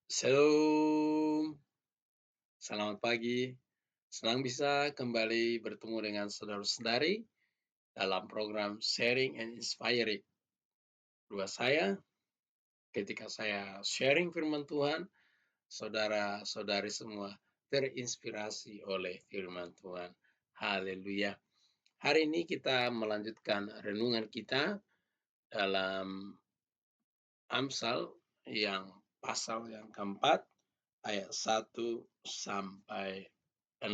Shalom, selamat pagi. Senang bisa kembali bertemu dengan saudara-saudari dalam program Sharing and Inspiring. Dua saya, ketika saya sharing firman Tuhan, saudara-saudari semua terinspirasi oleh firman Tuhan. Haleluya. Hari ini kita melanjutkan renungan kita dalam Amsal yang pasal yang keempat, ayat 1 sampai 6.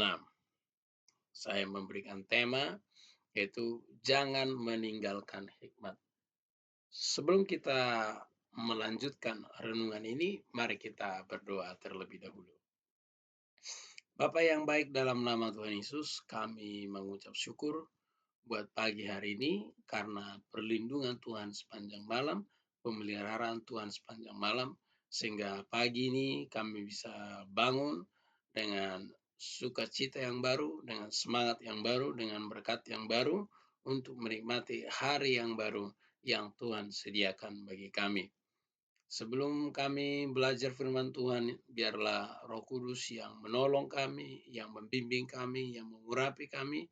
Saya memberikan tema, yaitu jangan meninggalkan hikmat. Sebelum kita melanjutkan renungan ini, mari kita berdoa terlebih dahulu. Bapa yang baik, dalam nama Tuhan Yesus, kami mengucap syukur buat pagi hari ini karena perlindungan Tuhan sepanjang malam, pemeliharaan Tuhan sepanjang malam, sehingga pagi ini kami bisa bangun dengan sukacita yang baru, dengan semangat yang baru, dengan berkat yang baru, untuk menikmati hari yang baru yang Tuhan sediakan bagi kami. Sebelum kami belajar firman Tuhan, biarlah Roh Kudus yang menolong kami, yang membimbing kami, yang mengurapi kami,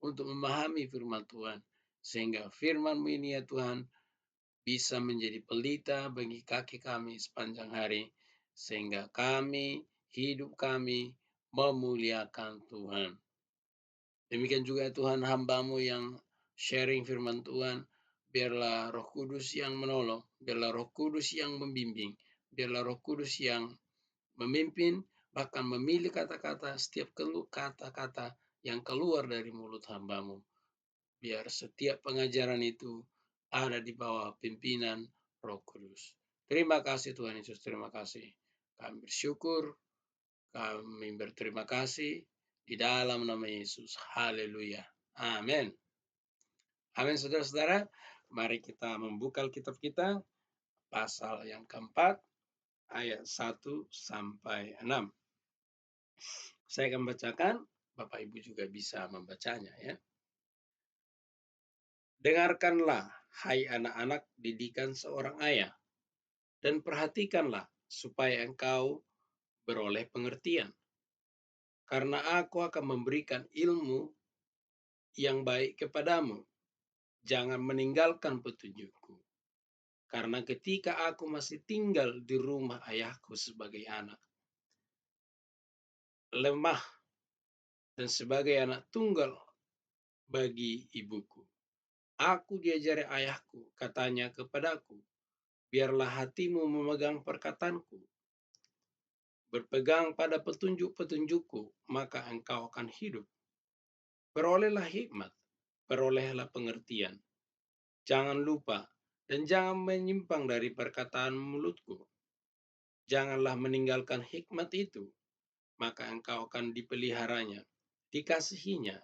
untuk memahami firman Tuhan. Sehingga firman-Mu ini ya Tuhan, bisa menjadi pelita bagi kaki kami sepanjang hari. Sehingga hidup kami, memuliakan Tuhan. Demikian juga Tuhan, hamba-Mu yang sharing firman Tuhan, biarlah Roh Kudus yang menolong, biarlah Roh Kudus yang membimbing, biarlah Roh Kudus yang memimpin, bahkan memilih kata-kata, setiap kata-kata yang keluar dari mulut hamba-Mu. Biar setiap pengajaran itu ada di bawah pimpinan Roh Kudus. Terima kasih Tuhan Yesus, terima kasih. Kami bersyukur, kami berterima kasih di dalam nama Yesus. Haleluya. Amin. Amin, saudara-saudara. Mari kita membuka Alkitab kita, pasal yang keempat, ayat 1 sampai 6. Saya akan bacakan, Bapak Ibu juga bisa membacanya ya. Dengarkanlah, hai anak-anak, didikan seorang ayah, dan perhatikanlah supaya engkau beroleh pengertian. Karena aku akan memberikan ilmu yang baik kepadamu. Jangan meninggalkan petunjukku. Karena ketika aku masih tinggal di rumah ayahku sebagai anak, lemah dan sebagai anak tunggal bagi ibuku, aku diajari ayahku, katanya kepadaku, biarlah hatimu memegang perkataanku, berpegang pada petunjuk-petunjukku, maka engkau akan hidup. Perolehlah hikmat, perolehlah pengertian. Jangan lupa dan jangan menyimpang dari perkataan mulutku. Janganlah meninggalkan hikmat itu, maka engkau akan dipeliharanya. Dikasihinya,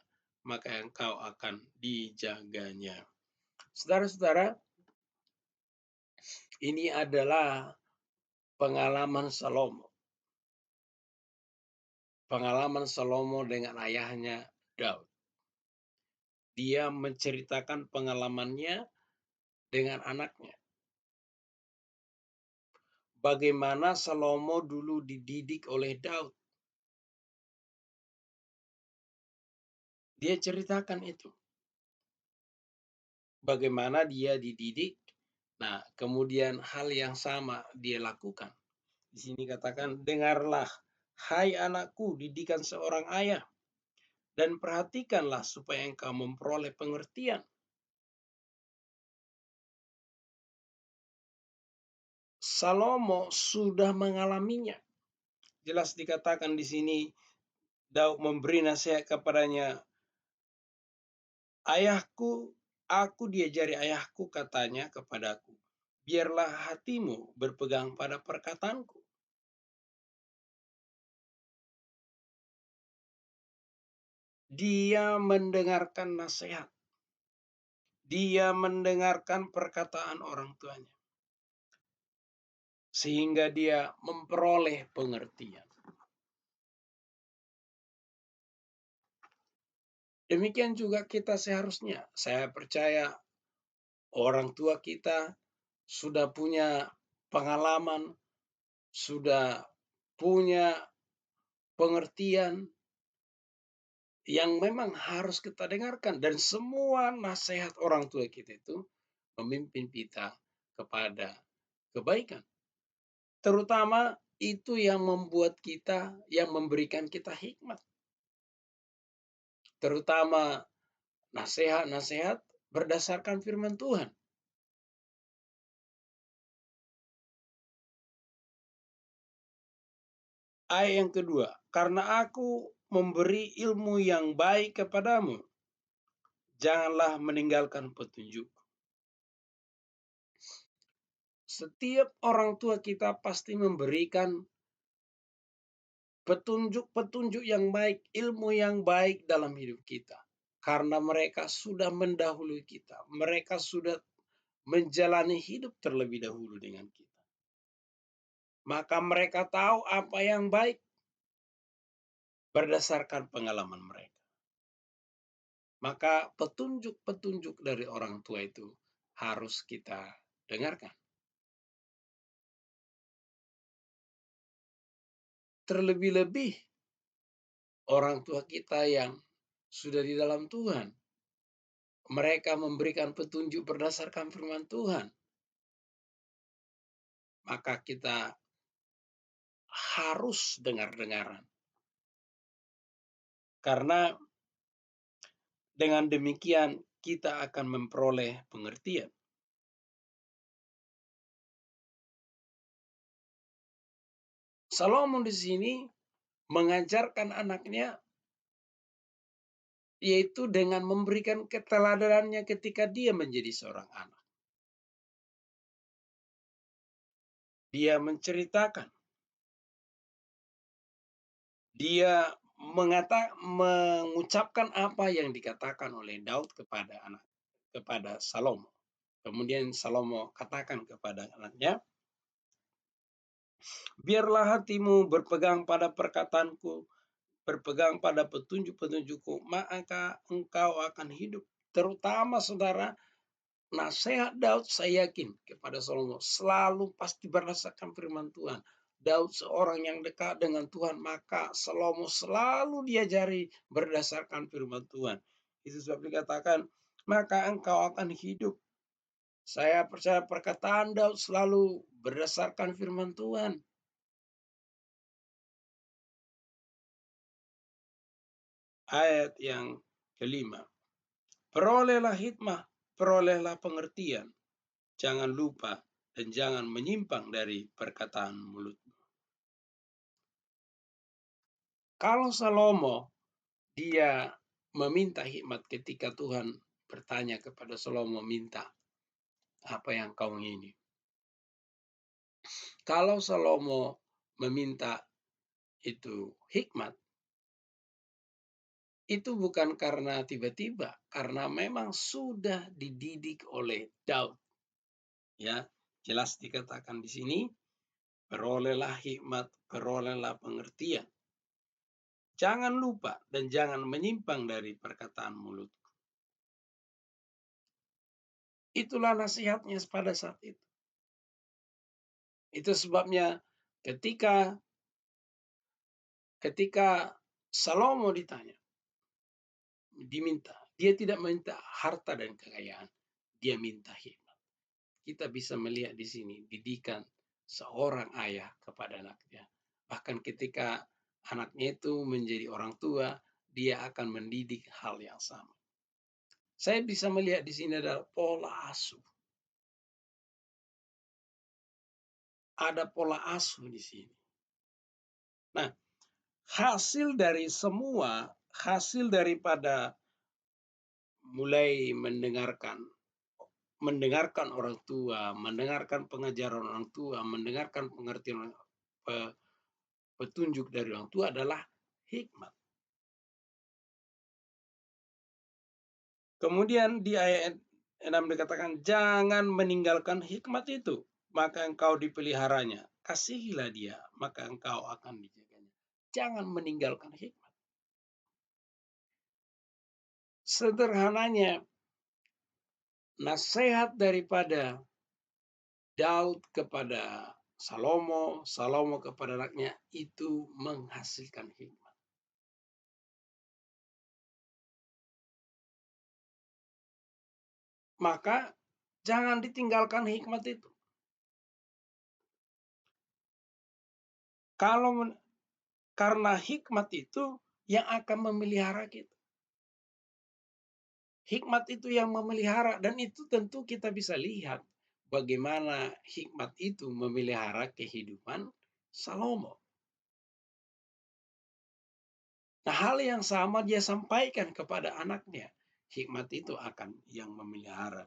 maka engkau akan dijaganya. Saudara-saudara, ini adalah pengalaman Salomo. Pengalaman Salomo dengan ayahnya Daud. Dia menceritakan pengalamannya dengan anaknya. Bagaimana Salomo dulu dididik oleh Daud. Dia ceritakan itu. Bagaimana dia dididik. Nah, kemudian hal yang sama dia lakukan. Di sini katakan, dengarlah, hai anakku, didikan seorang ayah, dan perhatikanlah supaya engkau memperoleh pengertian. Salomo sudah mengalaminya. Jelas dikatakan di sini, Daud memberi nasihat kepadanya, ayahku, aku diajari ayahku, katanya kepadaku, biarlah hatimu berpegang pada perkataanku. Dia mendengarkan nasihat. Dia mendengarkan perkataan orang tuanya. Sehingga dia memperoleh pengertian. Demikian juga kita seharusnya. Saya percaya orang tua kita sudah punya pengalaman sudah punya pengertian yang memang harus kita dengarkan, dan semua nasihat orang tua kita itu memimpin kita kepada kebaikan. Terutama itu yang membuat kita, yang memberikan kita hikmat. Terutama nasihat-nasihat berdasarkan firman Tuhan. Ayat yang kedua, karena aku memberi ilmu yang baik kepadamu, janganlah meninggalkan petunjuk. Setiap orang tua kita pasti memberikan petunjuk-petunjuk yang baik, ilmu yang baik dalam hidup kita. Karena mereka sudah mendahului kita. Mereka sudah menjalani hidup terlebih dahulu dengan kita. Maka mereka tahu apa yang baik berdasarkan pengalaman mereka. Maka petunjuk-petunjuk dari orang tua itu harus kita dengarkan. Terlebih-lebih orang tua kita yang sudah di dalam Tuhan. Mereka memberikan petunjuk berdasarkan firman Tuhan. Maka kita harus dengar-dengaran. Karena dengan demikian kita akan memperoleh pengertian. Salomo di sini mengajarkan anaknya yaitu dengan memberikan keteladanannya ketika dia menjadi seorang anak. Dia menceritakan, dia mengucapkan apa yang dikatakan oleh Daud kepada Salomo. Kemudian Salomo katakan kepada anaknya, biarlah hatimu berpegang pada perkataanku, berpegang pada petunjuk-petunjukku, maka engkau akan hidup. Terutama saudara, nasihat Daud saya yakin kepada Salomo selalu pasti berdasarkan firman Tuhan. Daud seorang yang dekat dengan Tuhan, maka Salomo selalu diajari berdasarkan firman Tuhan. Itu sebab dikatakan, maka engkau akan hidup. Saya percaya perkataan Daud selalu berdasarkan firman Tuhan. Ayat yang kelima. Perolehlah hikmah, perolehlah pengertian. Jangan lupa dan jangan menyimpang dari perkataan mulutmu. Kalau Salomo, dia meminta hikmat ketika Tuhan bertanya kepada Salomo, minta apa yang kau ingini. Kalau Salomo meminta itu hikmat, itu bukan karena tiba-tiba, karena memang sudah dididik oleh Daud. Ya, jelas dikatakan di sini, perolehlah hikmat, perolehlah pengertian. Jangan lupa dan jangan menyimpang dari perkataan mulutku. Itulah nasihatnya pada saat itu. Itu sebabnya ketika Salomo ditanya, diminta, dia tidak minta harta dan kekayaan, dia minta hikmat. Kita bisa melihat di sini didikan seorang ayah kepada anaknya. Bahkan ketika anaknya itu menjadi orang tua, dia akan mendidik hal yang sama. Saya bisa melihat di sini adalah pola asuh. Ada pola asuh di sini. Nah, hasil daripada mulai mendengarkan orang tua, mendengarkan pengajaran orang tua, mendengarkan pengertian petunjuk dari orang tua adalah hikmat. Kemudian di ayat 6 dikatakan, jangan meninggalkan hikmat itu, maka engkau dipeliharanya. Kasihilah dia, maka engkau akan dijaganya. Jangan meninggalkan hikmat. Sederhananya, nasihat daripada Daud kepada Salomo kepada anaknya, itu menghasilkan hikmat. Maka jangan ditinggalkan hikmat itu. Karena hikmat itu yang akan memelihara kita. Hikmat itu yang memelihara, dan itu tentu kita bisa lihat bagaimana hikmat itu memelihara kehidupan Salomo. Nah, hal yang sama dia sampaikan kepada anaknya. Hikmat itu akan yang memelihara.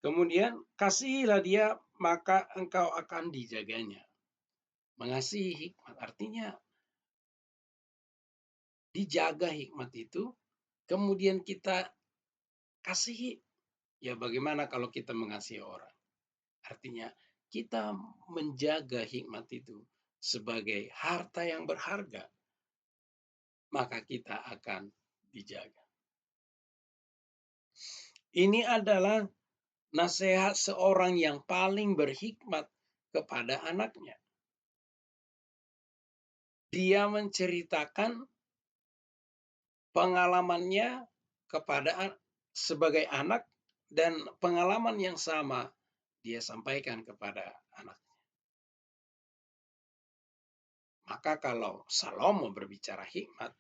Kemudian, kasihilah dia, maka engkau akan dijaganya. Mengasihi hikmat artinya dijaga hikmat itu, kemudian kita kasihi. Ya, bagaimana kalau kita mengasihi orang? Artinya kita menjaga hikmat itu sebagai harta yang berharga, maka kita akan dijaga. Ini adalah nasihat seorang yang paling berhikmat kepada anaknya. Dia menceritakan pengalamannya sebagai anak, dan pengalaman yang sama dia sampaikan kepada anaknya. Maka kalau Salomo berbicara hikmat,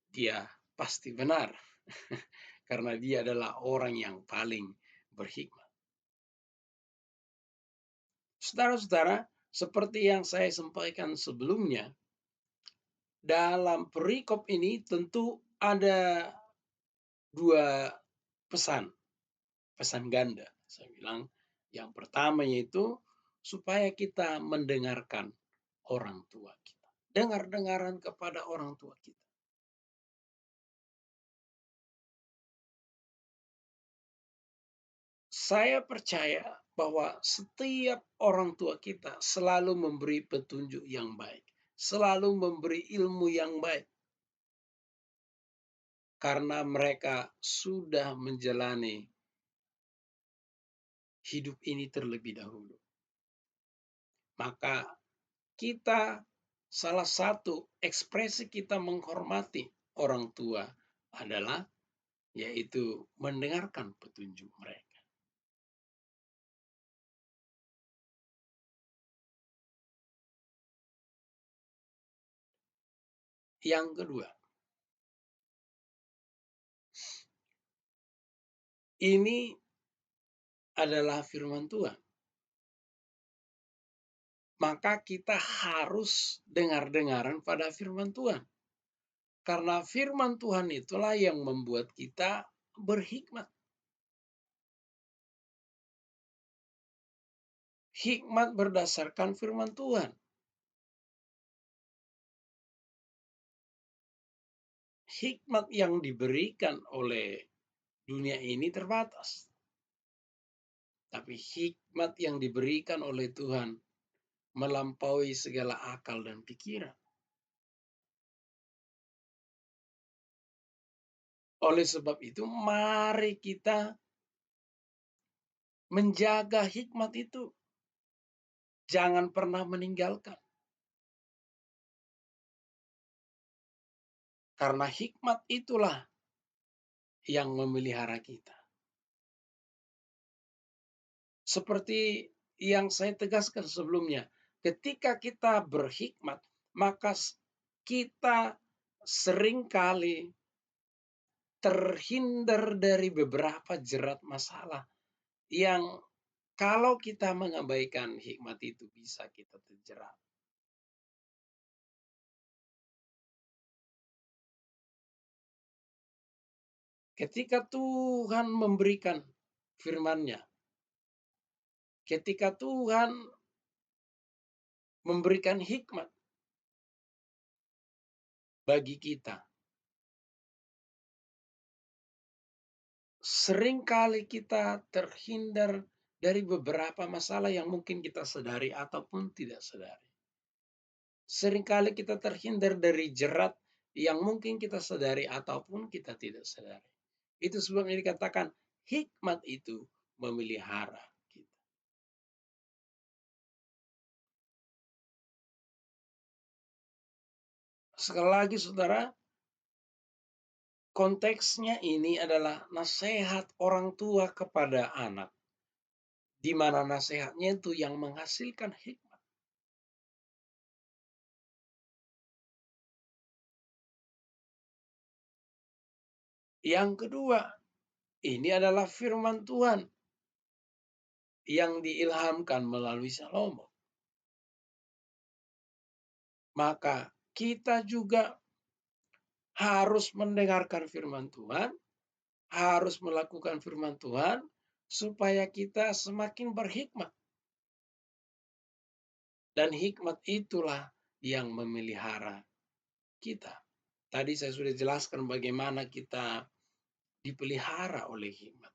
dia pasti benar. Karena dia adalah orang yang paling berhikmat. Saudara-saudara, seperti yang saya sampaikan sebelumnya, dalam perikop ini tentu ada dua pesan ganda. Saya bilang yang pertama yaitu supaya kita mendengarkan orang tua kita. Dengar-dengaran kepada orang tua kita. Saya percaya bahwa setiap orang tua kita selalu memberi petunjuk yang baik, selalu memberi ilmu yang baik, karena mereka sudah menjalani hidup ini terlebih dahulu. Maka kita, salah satu ekspresi kita menghormati orang tua adalah yaitu mendengarkan petunjuk mereka. Yang kedua, ini adalah firman Tuhan. Maka kita harus dengar-dengaran pada firman Tuhan. Karena firman Tuhan itulah yang membuat kita berhikmat. Hikmat berdasarkan firman Tuhan. Hikmat yang diberikan oleh dunia ini terbatas. Tapi hikmat yang diberikan oleh Tuhan melampaui segala akal dan pikiran. Oleh sebab itu, mari kita menjaga hikmat itu. Jangan pernah meninggalkan. Karena hikmat itulah yang memelihara kita. Seperti yang saya tegaskan sebelumnya, ketika kita berhikmat, maka kita seringkali terhindar dari beberapa jerat masalah yang kalau kita mengabaikan hikmat itu bisa kita terjerat. Ketika Tuhan memberikan firman-Nya, ketika Tuhan memberikan hikmat bagi kita, seringkali kita terhindar dari beberapa masalah yang mungkin kita sadari ataupun tidak sadari. Seringkali kita terhindar dari jerat yang mungkin kita sadari ataupun kita tidak sadari. Itu sebabnya dikatakan hikmat itu memelihara kita. Sekali lagi saudara, konteksnya ini adalah nasihat orang tua kepada anak. Di mana nasihatnya itu yang menghasilkan hikmat. Yang kedua, ini adalah firman Tuhan yang diilhamkan melalui Salomo. Maka kita juga harus mendengarkan firman Tuhan, harus melakukan firman Tuhan, supaya kita semakin berhikmat. Dan hikmat itulah yang memelihara kita. Tadi saya sudah jelaskan bagaimana kita dipelihara oleh hikmat.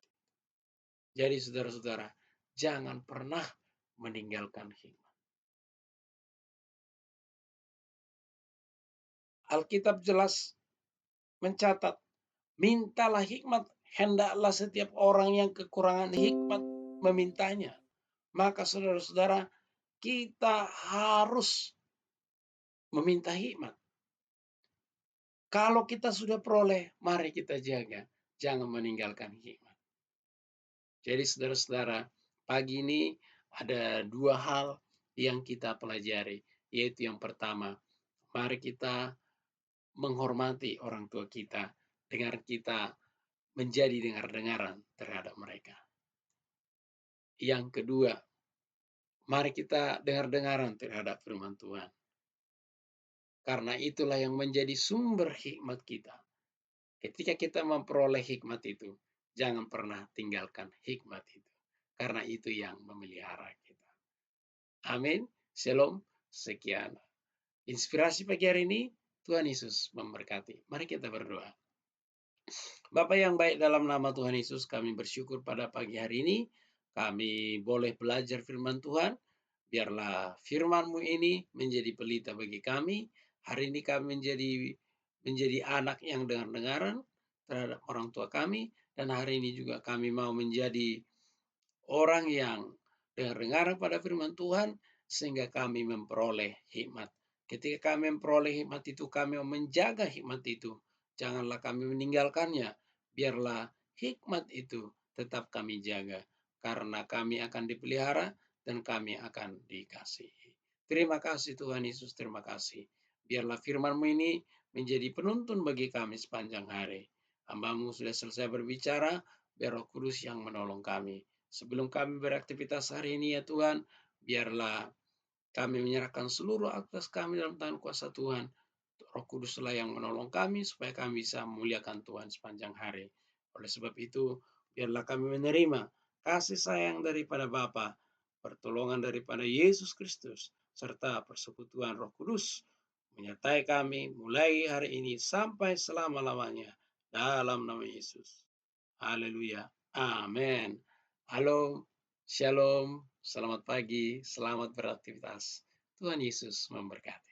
Jadi saudara-saudara, jangan pernah meninggalkan hikmat. Alkitab jelas mencatat, mintalah hikmat, hendaklah setiap orang yang kekurangan hikmat memintanya. Maka saudara-saudara, kita harus meminta hikmat. Kalau kita sudah peroleh, mari kita jaga. Jangan meninggalkan hikmat. Jadi saudara-saudara, pagi ini ada dua hal yang kita pelajari. Yaitu yang pertama, mari kita menghormati orang tua kita. Dengan kita menjadi dengar-dengaran terhadap mereka. Yang kedua, mari kita dengar-dengaran terhadap firman Tuhan. Karena itulah yang menjadi sumber hikmat kita. Ketika kita memperoleh hikmat itu, jangan pernah tinggalkan hikmat itu. Karena itu yang memelihara kita. Amin. Shalom. Sekian. Inspirasi pagi hari ini, Tuhan Yesus memberkati. Mari kita berdoa. Bapa yang baik, dalam nama Tuhan Yesus, kami bersyukur pada pagi hari ini. Kami boleh belajar firman Tuhan. Biarlah firman-Mu ini menjadi pelita bagi kami. Hari ini kami menjadi anak yang dengar-dengaran terhadap orang tua kami. Dan hari ini juga kami mau menjadi orang yang dengar-dengaran pada firman Tuhan, sehingga kami memperoleh hikmat. Ketika kami memperoleh hikmat itu, kami menjaga hikmat itu. Janganlah kami meninggalkannya. Biarlah hikmat itu tetap kami jaga. Karena kami akan dipelihara dan kami akan dikasihi. Terima kasih Tuhan Yesus, terima kasih. Biarlah firman-Mu ini menjadi penuntun bagi kami sepanjang hari. Hamba-Mu sudah selesai berbicara, biar Roh Kudus yang menolong kami. Sebelum kami beraktivitas hari ini ya Tuhan, biarlah kami menyerahkan seluruh aktivitas kami dalam tangan kuasa Tuhan. Roh Kuduslah yang menolong kami supaya kami bisa memuliakan Tuhan sepanjang hari. Oleh sebab itu, biarlah kami menerima kasih sayang daripada Bapa, pertolongan daripada Yesus Kristus, serta persekutuan Roh Kudus menyertai kami mulai hari ini sampai selama-lamanya dalam nama Yesus. Haleluya. Amin. Halo, shalom, selamat pagi, selamat beraktivitas. Tuhan Yesus memberkati.